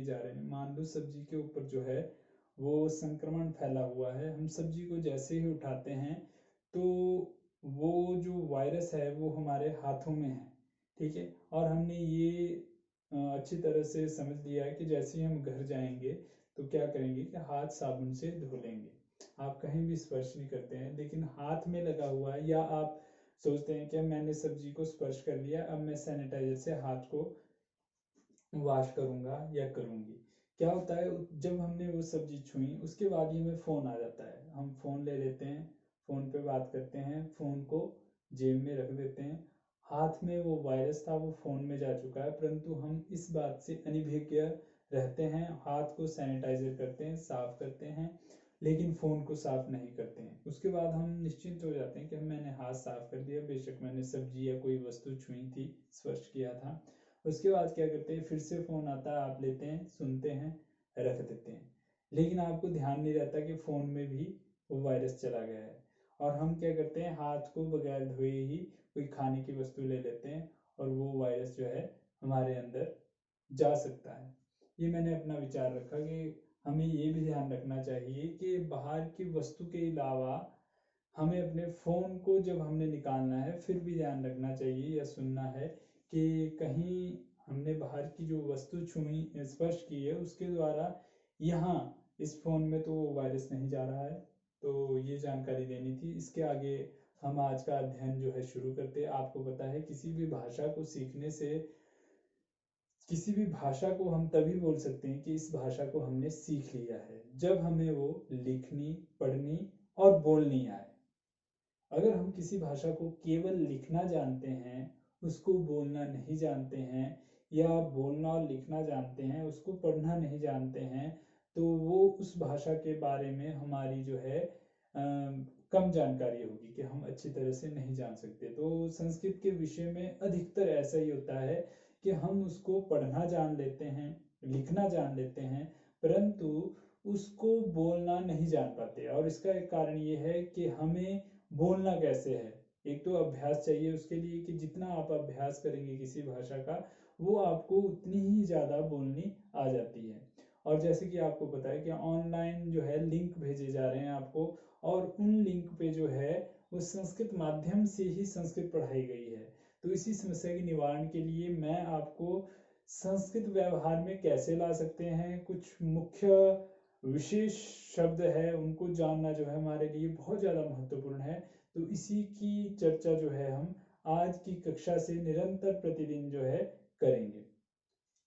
जा रहे हैं। मान लो सब्जी के ऊपर जो है वो संक्रमण फैला हुआ है, हम सब्जी को जैसे ही उठाते हैं तो वो जो वायरस है वो हमारे हाथों में है, ठीक है। और हमने ये अच्छी तरह से समझ लिया है कि जैसे ही हम घर जाएंगे तो क्या करेंगे कि हाथ साबुन से धो लेंगे। आप कहीं भी स्पर्श नहीं करते हैं, लेकिन हाथ में लगा हुआ है, या आप सोचते हैं कि मैंने सब्जी को स्पर्श कर लिया, अब मैं सैनिटाइजर से हाथ को वॉश करूंगा या करूंगी। क्या होता है, जब हमने वो सब्जी छुई उसके बाद ही हमें फ़ोन आ जाता है, हम फ़ोन ले लेते हैं, फ़ोन पे बात करते हैं, फ़ोन को जेब में रख देते हैं। हाथ में वो वायरस था, वो फ़ोन में जा चुका है, परंतु हम इस बात से अनभिज्ञ रहते हैं, हाथ को सैनिटाइजर करते हैं, साफ करते हैं, लेकिन फ़ोन को साफ नहीं करते हैं। उसके बाद हम निश्चिंत हो जाते हैं कि मैंने हाथ साफ कर दिया, बेशक मैंने सब्जी या कोई वस्तु छुई थी, स्पर्श किया था। उसके बाद क्या करते हैं, फिर से फ़ोन आता है, आप लेते हैं, सुनते हैं, रख देते हैं, लेकिन आपको ध्यान नहीं रहता कि फ़ोन में भी वो वायरस चला गया है। और हम क्या करते हैं, हाथ को बगैर धोए ही कोई खाने की वस्तु ले लेते हैं और वो वायरस जो है हमारे अंदर जा सकता है। ये मैंने अपना विचार रखा कि हमें ये भी ध्यान रखना चाहिए कि बाहर की वस्तु के अलावा हमें अपने फ़ोन को जब हमने निकालना है फिर भी ध्यान रखना चाहिए या सुनना है कि कहीं हमने बाहर की जो वस्तु छुई स्पर्श की है उसके द्वारा यहाँ इस फ़ोन में तो वो वायरस नहीं जा रहा है। तो ये जानकारी देनी थी। इसके आगे हम आज का अध्ययन जो है शुरू करते हैं। आपको पता है किसी भी भाषा को सीखने से, किसी भी भाषा को हम तभी बोल सकते हैं कि इस भाषा को हमने सीख लिया है, जब हमें वो लिखनी, पढ़नी और बोलनी आए। अगर हम किसी भाषा को केवल लिखना जानते हैं, उसको बोलना नहीं जानते हैं, या बोलना और लिखना जानते हैं, उसको पढ़ना नहीं जानते हैं, तो वो उस भाषा के बारे में हमारी जो है कम जानकारी होगी, कि हम अच्छी तरह से नहीं जान सकते। तो संस्कृत के विषय में अधिकतर ऐसा ही होता है कि हम उसको पढ़ना जान लेते हैं, लिखना जान लेते हैं, परंतु उसको बोलना नहीं जान पाते। और इसका एक कारण ये है कि हमें बोलना कैसे है। एक तो अभ्यास चाहिए उसके लिए, कि जितना आप अभ्यास करेंगे किसी भाषा का, वो आपको उतनी ही ज़्यादा बोलनी आ जाती है। और जैसे कि आपको पता है कि ऑनलाइन जो है लिंक भेजे जा रहे हैं आपको, और उन लिंक पे जो है वो संस्कृत माध्यम से ही संस्कृत पढ़ाई गई है। तो इसी समस्या के निवारण के लिए मैं आपको संस्कृत व्यवहार में कैसे ला सकते हैं, कुछ मुख्य विशेष शब्द है उनको जानना जो है हमारे लिए बहुत ज़्यादा महत्वपूर्ण है। तो इसी की चर्चा जो है हम आज की कक्षा से निरंतर प्रतिदिन जो है करेंगे।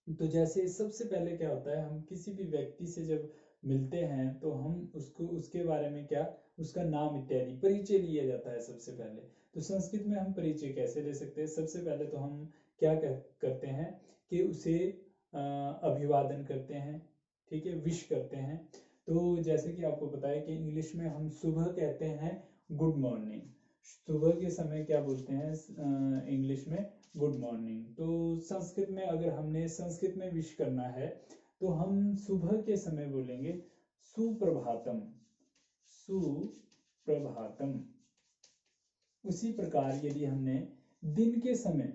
तो जैसे सबसे पहले क्या होता है, हम किसी भी व्यक्ति से जब मिलते हैं तो हम उसको उसके बारे में क्या, उसका नाम इत्यादि परिचय लिया जाता है सबसे पहले। तो संस्कृत में हम परिचय कैसे ले सकते हैं, सबसे पहले तो हम क्या करते हैं कि उसे अभिवादन करते हैं, ठीक है, विश करते हैं। तो जैसे कि आपको पता है कि इंग्लिश में हम सुबह कहते हैं गुड मॉर्निंग, सुबह के समय क्या बोलते हैं इंग्लिश में, गुड मॉर्निंग। तो संस्कृत में अगर हमने संस्कृत में विश करना है तो हम सुबह के समय बोलेंगे सुप्रभातम, सुप्रभातम। उसी प्रकार यदि हमने दिन के समय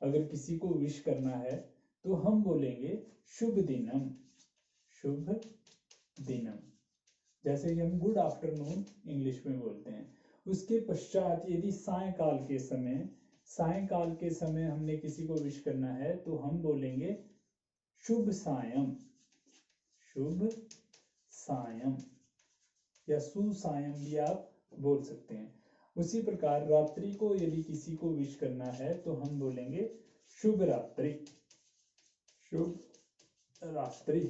अगर किसी को विश करना है तो हम बोलेंगे शुभ दिनम, शुभ दिनम। जैसे कि हम गुड आफ्टरनून इंग्लिश में बोलते हैं। उसके पश्चात यदि सायंकाल के समय हमने किसी को विश करना है तो हम बोलेंगे शुभ सायं, शुभ सायं, या सुसायं भी आप बोल सकते हैं। उसी प्रकार रात्रि को यदि किसी को विश करना है तो हम बोलेंगे शुभ रात्रि, शुभ रात्रि।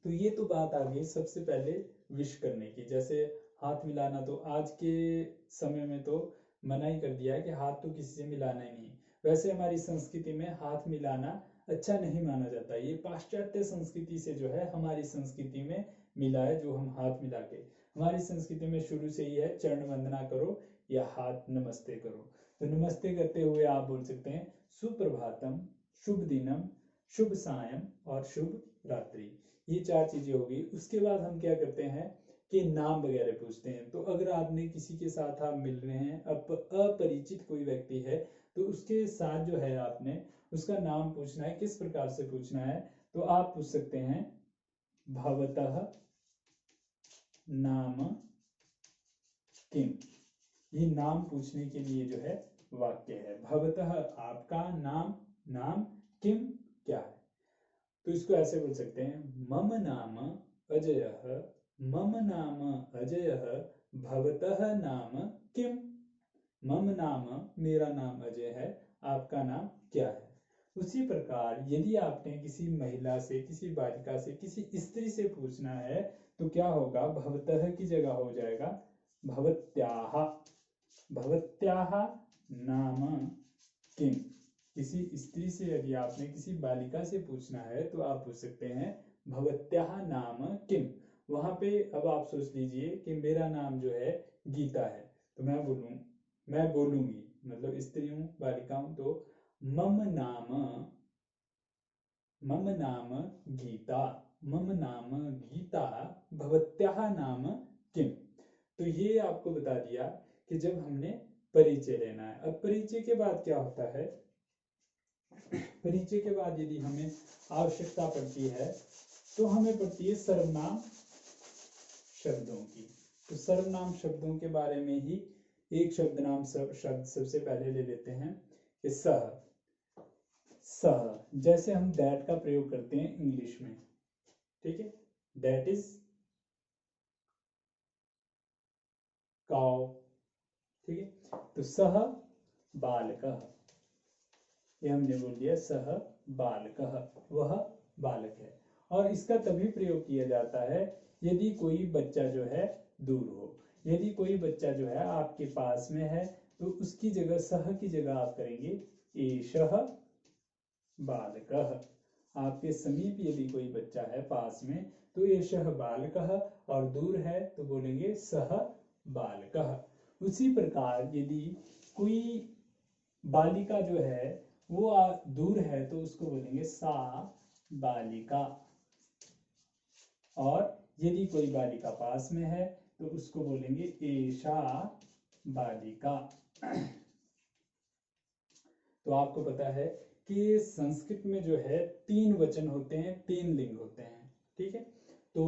तो ये तो बात आ गई सबसे पहले विश करने की। जैसे हाथ मिलाना, तो आज के समय में तो मना ही कर दिया है कि हाथ तो किसी से मिलाना ही नहीं। वैसे हमारी संस्कृति में हाथ मिलाना अच्छा नहीं माना जाता। ये पाश्चात्य संस्कृति से जो है हमारी संस्कृति में मिला है, जो हम हाथ मिला के, हमारी संस्कृति में शुरू से ही है चरण वंदना करो या हाथ नमस्ते करो। तो नमस्ते करते हुए आप बोल सकते हैं सुप्रभातम, शुभ दिनम, शुभ सायं और शुभ रात्रि। ये चार चीजें होगी। उसके बाद हम क्या करते हैं कि नाम वगैरह पूछते हैं। तो अगर आपने किसी के साथ आप मिल रहे हैं, अपरिचित कोई व्यक्ति है, तो उसके साथ जो है आपने उसका नाम पूछना है, किस प्रकार से पूछना है, तो आप पूछ सकते हैं भवतः नाम किम। ये नाम पूछने के लिए जो है वाक्य है। भवतः आपका नाम, नाम किम क्या है। तो इसको ऐसे बोल सकते हैं मम नाम अजयः, मम नाम अजयः, भवतः नाम किम। मम नाम, मेरा नाम अजय है, आपका नाम क्या है। उसी प्रकार यदि आपने किसी महिला से, किसी बालिका से, किसी स्त्री से पूछना है तो क्या होगा, भवतः की जगह हो जाएगा भवत्याः। भवत्याः नाम किम। किसी स्त्री से यदि आपने किसी बालिका से पूछना है तो आप पूछ सकते हैं भवत्याः नाम किम। वहां पे अब आप सोच लीजिए कि मेरा नाम जो है गीता है, तो मैं बोलूंगी, मतलब स्त्री हूं, बालिका हूं, तो मम नाम गीता, मम नाम गीता, भवत्याः नाम किम। तो ये आपको बता दिया कि जब हमने परिचय लेना है। अब परिचय के बाद क्या होता है, परिचय के बाद यदि हमें आवश्यकता पड़ती है तो हमें पड़ती है सर्वनाम शब्दों की। तो सर्वनाम शब्दों के बारे में ही एक शब्द शब्द सबसे पहले ले लेते हैं कि सह। सह, जैसे हम दैट का प्रयोग करते हैं इंग्लिश में, ठीक है, दैट इज काउ, ठीक है। तो सह बालकः, ये हमने बोल दिया सह बालकः, वह बालक है। और इसका तभी प्रयोग किया जाता है यदि कोई बच्चा जो है दूर हो। यदि कोई बच्चा जो है आपके पास में है तो उसकी जगह, सह की जगह आप करेंगे एषः बालकः। आपके समीप यदि कोई बच्चा है पास में तो एषः बालकः, और दूर है तो बोलेंगे सह बालकः। उसी प्रकार यदि कोई बालिका जो है वो दूर है तो उसको बोलेंगे सा बालिका, और यदि कोई बालिका पास में है तो उसको बोलेंगे एषा बालिका। तो आपको पता है कि संस्कृत में जो है 3 वचन होते हैं, 3 लिंग होते हैं, ठीक है। तो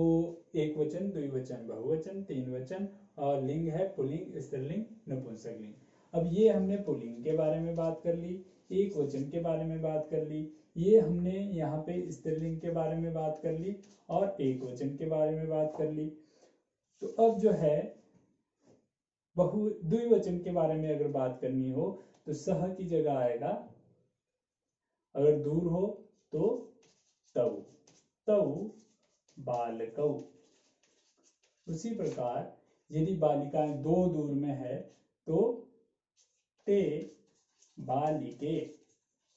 एक वचन, द्विवचन, बहुवचन, 3 वचन, और लिंग है पुल्लिंग, स्त्रीलिंग, नपुंसकलिंग। अब ये हमने पुल्लिंग के बारे में बात कर ली, एक वचन के बारे में बात कर ली, ये हमने यहाँ पे स्त्रीलिंग के बारे में बात कर ली, और एक वचन के बारे में बात कर ली। तो अब जो है द्विवचन के बारे में अगर बात करनी हो तो सह की जगह आएगा, अगर दूर हो तो तौ, तौ बालकौ। उसी प्रकार यदि बालिकाएं 2 दूर में है तो ते बालिके,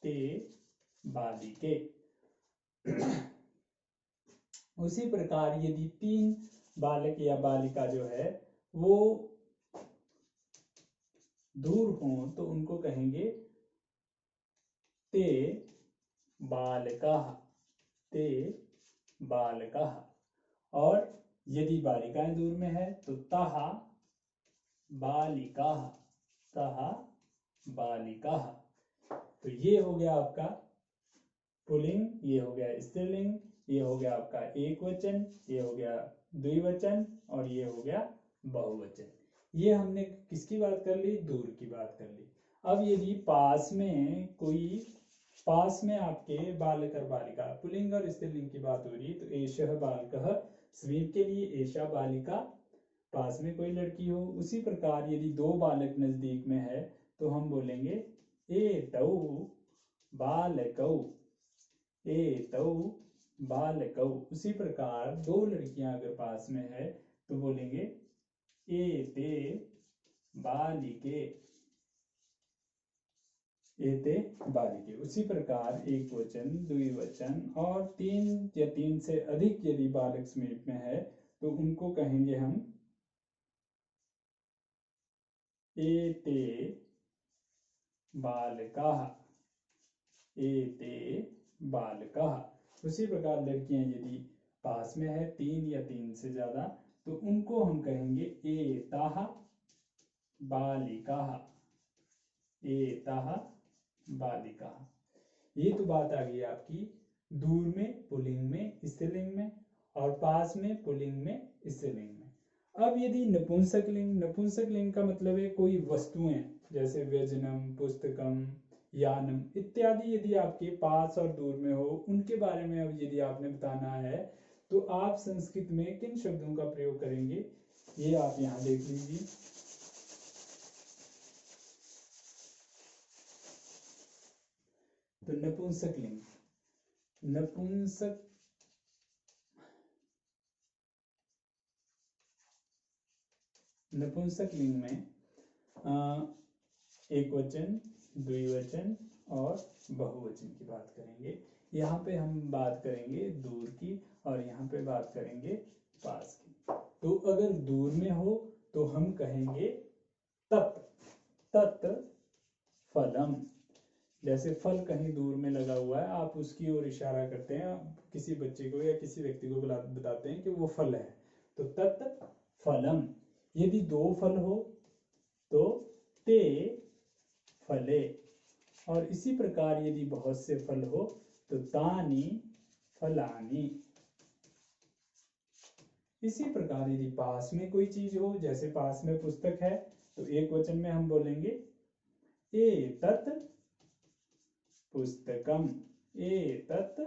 ते बालिके। उसी प्रकार यदि 3 बालक या बालिका जो है वो दूर हो तो उनको कहेंगे ते बालकाः, ते बालकाः। और यदि बालिकाएं दूर में है तो ताः बालिकाः, ताः बालिकाः। तो ये हो गया आपका पुल्लिंग, ये हो गया स्त्रीलिंग, ये हो गया आपका एक वचन, ये हो गया द्विवचन, और ये हो गया बहुवचन। ये हमने किसकी बात कर ली, दूर की बात कर ली। अब यदि पास में आपके बालक और बालिका, पुल्लिंग और स्त्रीलिंग की बात हो रही है तो एषः बालकः समीप के लिए, एषा बालिका पास में कोई लड़की हो। उसी प्रकार यदि 2 बालक नजदीक में है तो हम बोलेंगे एतौ बालकौ, एतौ बालकौ। उसी प्रकार 2 लड़कियां अगर पास में है तो बोलेंगे एते बालिके, एते बालिके। उसी प्रकार एक वचन, द्विवचन, और 3 या 3 से अधिक यदि बालक समीप में है तो उनको कहेंगे हम एते बालकाः, एते बालकाः। उसी प्रकार लड़कियां यदि पास में है 3 या 3 से ज्यादा तो उनको हम कहेंगे एताः बालिकाः, एताः बालिकाः। ये तो बात आ गई आपकी दूर में पुल्लिंग में स्त्रीलिंग में, और पास में पुल्लिंग में स्त्रीलिंग में। अब यदि नपुंसक लिंग का मतलब है कोई वस्तुएं, जैसे व्यजनम, पुस्तकम, यानम इत्यादि यदि आपके पास और दूर में हो, उनके बारे में अब यदि आपने बताना है तो आप संस्कृत में किन शब्दों का प्रयोग करेंगे, ये आप यहाँ देख लीजिए। तो नपुंसक लिंग में एक वचन, द्विवचन और बहुवचन की बात करेंगे। यहाँ पे हम बात करेंगे दूर की और यहाँ पे बात करेंगे पास की। तो अगर दूर में हो तो हम कहेंगे तत् फलम। जैसे फल कहीं दूर में लगा हुआ है, आप उसकी ओर इशारा करते हैं, किसी बच्चे को या किसी व्यक्ति को बताते हैं कि वो फल है, तो तत् फलम। यदि दो फल हो तो ते फले, और इसी प्रकार यदि बहुत से फल हो तो तानी फलानी। इसी प्रकार यदि पास में कोई चीज हो, जैसे पास में पुस्तक है, तो एक वचन में हम बोलेंगे एतत् पुस्तकम, एतत्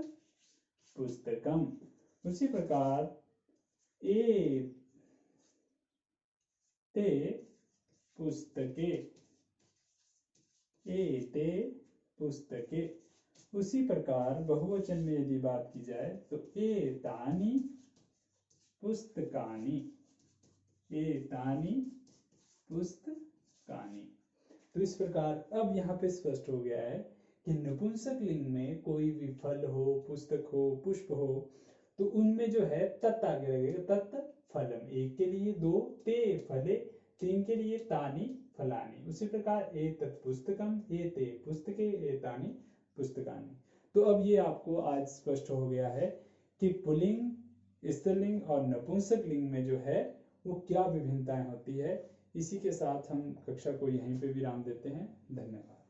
पुस्तकम। उसी प्रकार एते पुस्तके, एते पुस्तके। उसी प्रकार बहुवचन में यदि बात की जाए तो एतानि पुस्तकानि, एतानि पुस्तकानि। तो इस प्रकार अब यहाँ पे स्पष्ट हो गया है कि नपुंसक लिंग में कोई भी फल हो, पुस्तक हो, पुष्प हो, तो उनमें जो है तत् आगे लगेगा, तत् फलम। एक के लिए दो, ते फले, तीन के लिए तानि फलानि। उसी प्रकार एतत् पुस्तकम, एते पुस्तके, एतानि पुस्तकानि। तो अब ये आपको आज स्पष्ट हो गया है कि पुल्लिंग, स्त्रीलिंग और नपुंसक लिंग में जो है वो क्या विभिन्नताएं होती है। इसी के साथ हम कक्षा को यहीं पे विराम देते हैं। धन्यवाद।